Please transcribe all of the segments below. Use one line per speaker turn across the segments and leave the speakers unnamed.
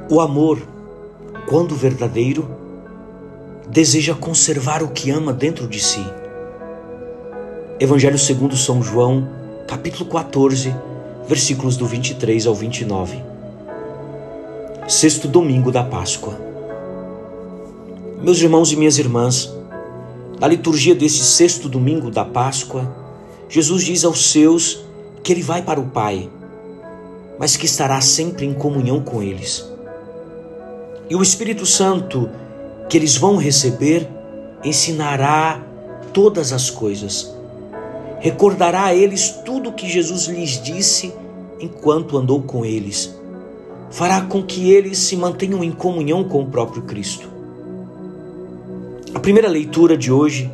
O amor, quando verdadeiro, deseja conservar o que ama dentro de si. Evangelho segundo São João, capítulo 14, versículos do 23 ao 29. Sexto domingo da Páscoa. Meus irmãos e minhas irmãs, na liturgia desse sexto domingo da Páscoa, Jesus diz aos seus que ele vai para o Pai, mas que estará sempre em comunhão com eles. E o Espírito Santo que eles vão receber ensinará todas as coisas. Recordará a eles tudo o que Jesus lhes disse enquanto andou com eles. Fará com que eles se mantenham em comunhão com o próprio Cristo. A primeira leitura de hoje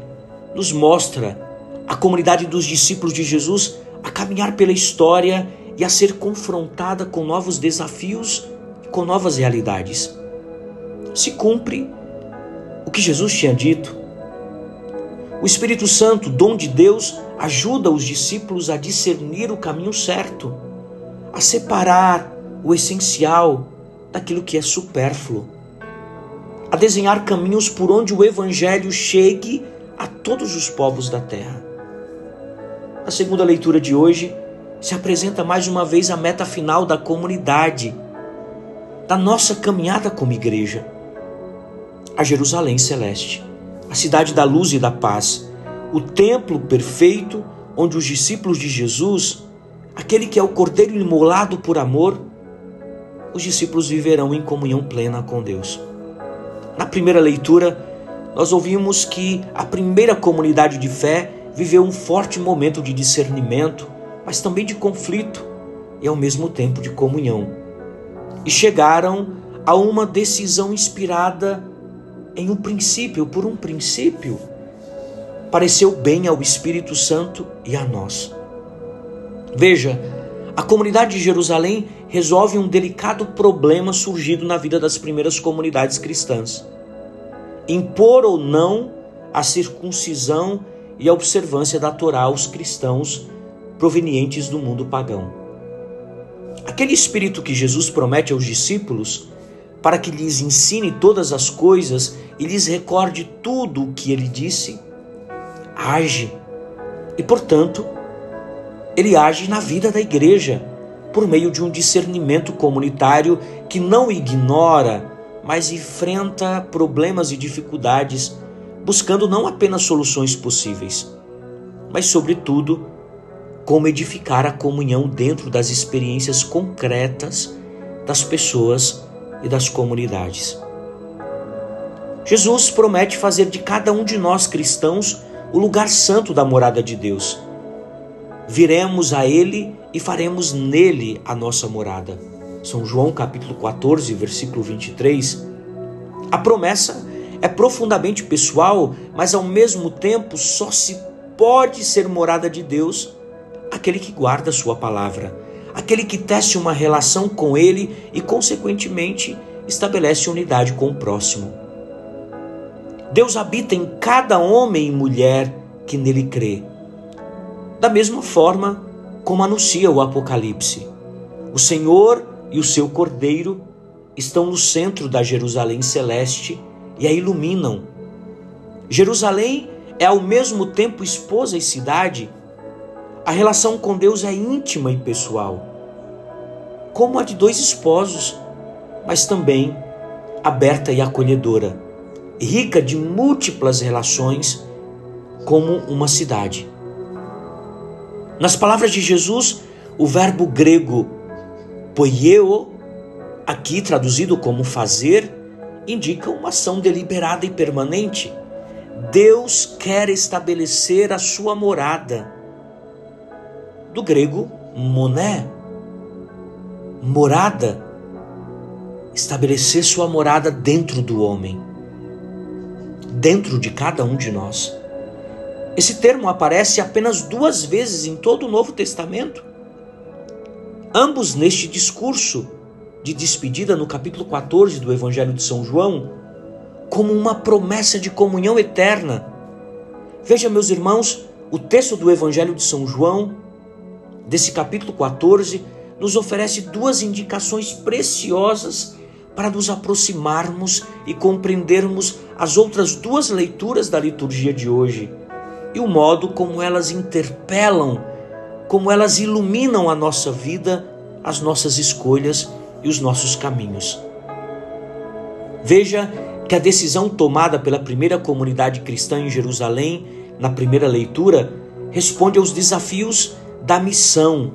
nos mostra a comunidade dos discípulos de Jesus a caminhar pela história e a ser confrontada com novos desafios e com novas realidades. Se cumpre o que Jesus tinha dito. O Espírito Santo, dom de Deus, ajuda os discípulos a discernir o caminho certo, a separar o essencial daquilo que é supérfluo, a desenhar caminhos por onde o Evangelho chegue a todos os povos da terra. Na segunda leitura de hoje, se apresenta mais uma vez a meta final da comunidade, da nossa caminhada como igreja. A Jerusalém Celeste, a cidade da luz e da paz, o templo perfeito onde os discípulos de Jesus, aquele que é o Cordeiro imolado por amor, os discípulos viverão em comunhão plena com Deus. Na primeira leitura, nós ouvimos que a primeira comunidade de fé viveu um forte momento de discernimento, mas também de conflito e ao mesmo tempo de comunhão. E chegaram a uma decisão inspirada por um princípio, pareceu bem ao Espírito Santo e a nós. Veja, a comunidade de Jerusalém resolve um delicado problema surgido na vida das primeiras comunidades cristãs: impor ou não a circuncisão e a observância da Torá aos cristãos provenientes do mundo pagão. Aquele Espírito que Jesus promete aos discípulos para que lhes ensine todas as coisas e lhes recorde tudo o que ele disse, age. E, portanto, ele age na vida da igreja, por meio de um discernimento comunitário que não ignora, mas enfrenta problemas e dificuldades, buscando não apenas soluções possíveis, mas, sobretudo, como edificar a comunhão dentro das experiências concretas das pessoas e das comunidades. Jesus promete fazer de cada um de nós cristãos o lugar santo da morada de Deus. Viremos a Ele e faremos nele a nossa morada. São João capítulo 14, versículo 23. A promessa é profundamente pessoal, mas ao mesmo tempo só se pode ser morada de Deus aquele que guarda a sua palavra, aquele que tece uma relação com Ele e, consequentemente, estabelece unidade com o próximo. Deus habita em cada homem e mulher que nele crê. Da mesma forma como anuncia o Apocalipse, o Senhor e o seu Cordeiro estão no centro da Jerusalém Celeste e a iluminam. Jerusalém é ao mesmo tempo esposa e cidade. A relação com Deus é íntima e pessoal, como a de dois esposos, mas também aberta e acolhedora, rica de múltiplas relações, como uma cidade. Nas palavras de Jesus, o verbo grego poieo, aqui traduzido como fazer, indica uma ação deliberada e permanente. Deus quer estabelecer a sua morada. Do grego moné, morada, estabelecer sua morada dentro do homem, dentro de cada um de nós. Esse termo aparece apenas 2 vezes em todo o Novo Testamento, ambos neste discurso de despedida no capítulo 14 do Evangelho de São João, como uma promessa de comunhão eterna. Veja, meus irmãos, o texto do Evangelho de São João, desse capítulo 14, nos oferece 2 indicações preciosas para nos aproximarmos e compreendermos as outras duas leituras da liturgia de hoje e o modo como elas interpelam, como elas iluminam a nossa vida, as nossas escolhas e os nossos caminhos. Veja que a decisão tomada pela primeira comunidade cristã em Jerusalém, na primeira leitura, responde aos desafios da missão.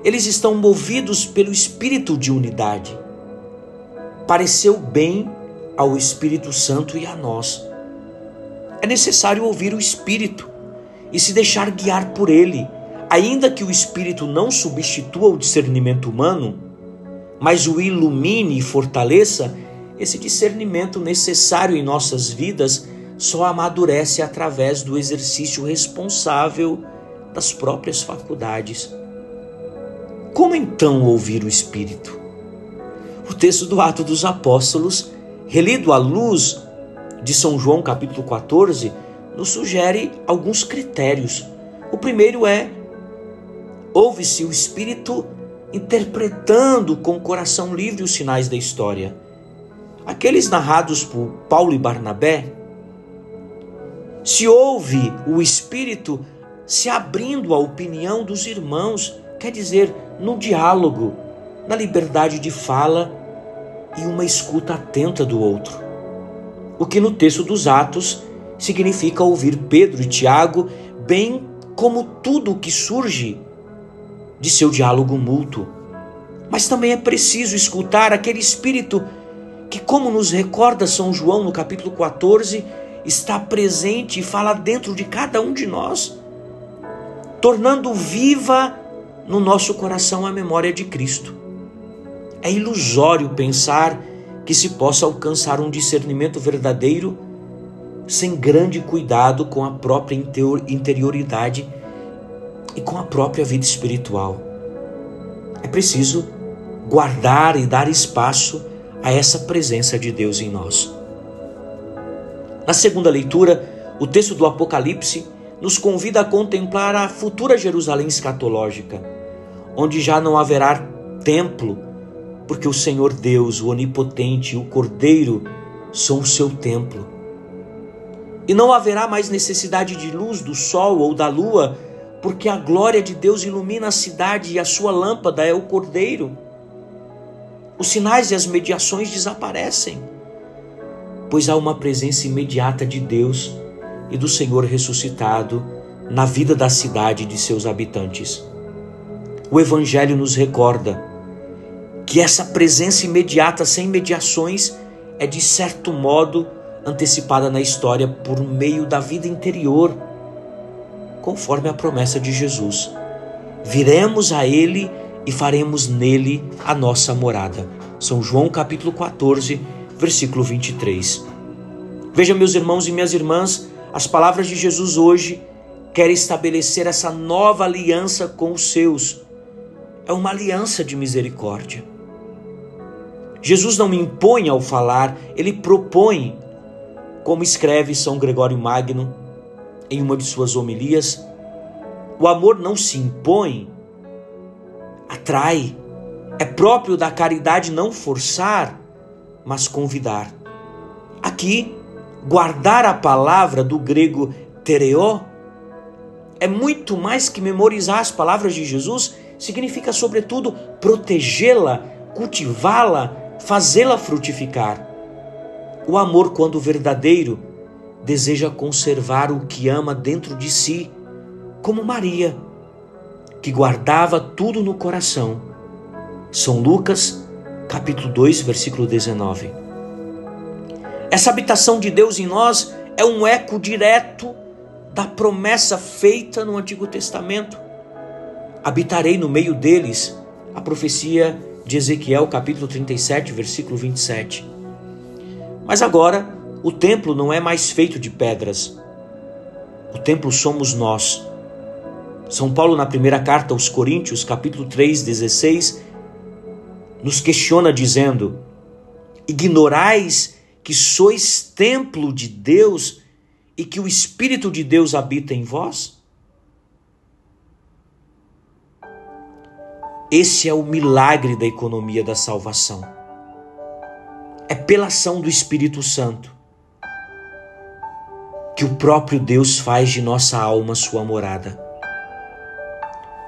Eles estão movidos pelo espírito de unidade. Pareceu bem ao Espírito Santo e a nós. É necessário ouvir o Espírito e se deixar guiar por ele, ainda que o Espírito não substitua o discernimento humano, mas o ilumine e fortaleça. Esse discernimento necessário em nossas vidas só amadurece através do exercício responsável das próprias faculdades. Como então ouvir o Espírito? O texto do Atos dos Apóstolos, relido à luz de São João capítulo 14, nos sugere alguns critérios. O primeiro é: ouve-se o Espírito interpretando com o coração livre os sinais da história. Aqueles narrados por Paulo e Barnabé, se ouve o Espírito se abrindo à opinião dos irmãos, quer dizer, no diálogo, na liberdade de fala e uma escuta atenta do outro. O que no texto dos Atos significa ouvir Pedro e Tiago, bem como tudo o que surge de seu diálogo mútuo. Mas também é preciso escutar aquele Espírito que, como nos recorda São João no capítulo 14, está presente e fala dentro de cada um de nós, tornando viva no nosso coração a memória de Cristo. É ilusório pensar que se possa alcançar um discernimento verdadeiro sem grande cuidado com a própria interioridade e com a própria vida espiritual. É preciso guardar e dar espaço a essa presença de Deus em nós. Na segunda leitura, o texto do Apocalipse nos convida a contemplar a futura Jerusalém escatológica, onde já não haverá templo, porque o Senhor Deus, o Onipotente e o Cordeiro são o seu templo. E não haverá mais necessidade de luz do sol ou da lua, porque a glória de Deus ilumina a cidade e a sua lâmpada é o Cordeiro. Os sinais e as mediações desaparecem, pois há uma presença imediata de Deus e do Senhor ressuscitado na vida da cidade e de seus habitantes. O Evangelho nos recorda que essa presença imediata, sem mediações, é de certo modo antecipada na história por meio da vida interior, conforme a promessa de Jesus. Viremos a Ele e faremos nele a nossa morada. São João capítulo 14, versículo 23. Veja, meus irmãos e minhas irmãs, as palavras de Jesus hoje querem estabelecer essa nova aliança com os seus. É uma aliança de misericórdia. Jesus não impõe ao falar, ele propõe, como escreve São Gregório Magno em uma de suas homilias. O amor não se impõe, atrai. É próprio da caridade não forçar, mas convidar. Aqui, guardar a palavra do grego tereo é muito mais que memorizar as palavras de Jesus, significa sobretudo protegê-la, cultivá-la, fazê-la frutificar. O amor, quando verdadeiro, deseja conservar o que ama dentro de si, como Maria, que guardava tudo no coração. São Lucas, capítulo 2, versículo 19. Essa habitação de Deus em nós é um eco direto da promessa feita no Antigo Testamento. Habitarei no meio deles, a profecia de Ezequiel, capítulo 37, versículo 27. Mas agora, o templo não é mais feito de pedras. O templo somos nós. São Paulo, na primeira carta aos Coríntios, capítulo 3, 16, nos questiona dizendo: ignorais que sois templo de Deus e que o Espírito de Deus habita em vós? Esse é o milagre da economia da salvação. É pela ação do Espírito Santo que o próprio Deus faz de nossa alma sua morada.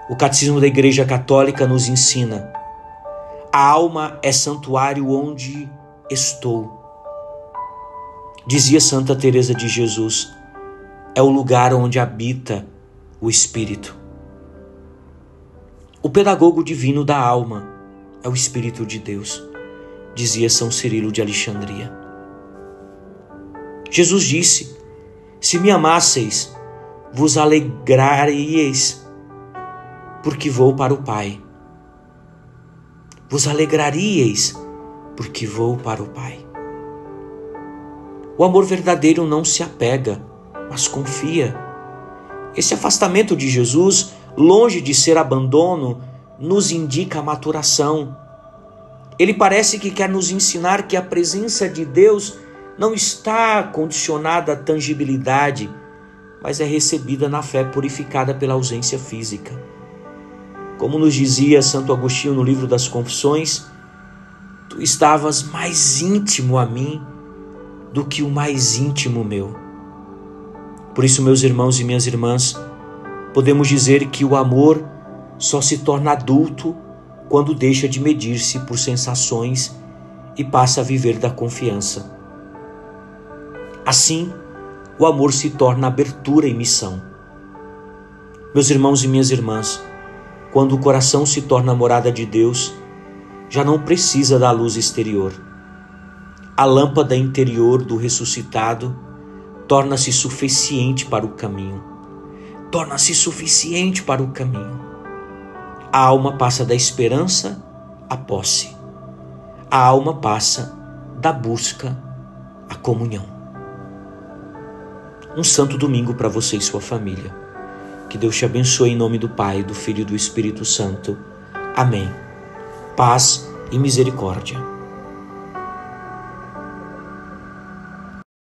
O Catecismo da Igreja Católica nos ensina: a alma é santuário onde estou. Dizia Santa Teresa de Jesus: é o lugar onde habita o Espírito. O pedagogo divino da alma é o Espírito de Deus, dizia São Cirilo de Alexandria. Jesus disse: se me amasseis, vos alegraríeis, porque vou para o Pai. Vos alegraríeis, porque vou para o Pai. O amor verdadeiro não se apega, mas confia. Esse afastamento de Jesus, longe de ser abandono, nos indica a maturação. Ele parece que quer nos ensinar que a presença de Deus não está condicionada à tangibilidade, mas é recebida na fé purificada pela ausência física. Como nos dizia Santo Agostinho no livro das Confissões: tu estavas mais íntimo a mim do que o mais íntimo meu. Por isso, meus irmãos e minhas irmãs, podemos dizer que o amor só se torna adulto quando deixa de medir-se por sensações e passa a viver da confiança. Assim, o amor se torna abertura e missão. Meus irmãos e minhas irmãs, quando o coração se torna morada de Deus, já não precisa da luz exterior. A lâmpada interior do ressuscitado torna-se suficiente para o caminho. Torna-se suficiente para o caminho. A alma passa da esperança à posse. A alma passa da busca à comunhão. Um santo domingo para você e sua família. Que Deus te abençoe em nome do Pai, do Filho e do Espírito Santo. Amém. Paz e misericórdia.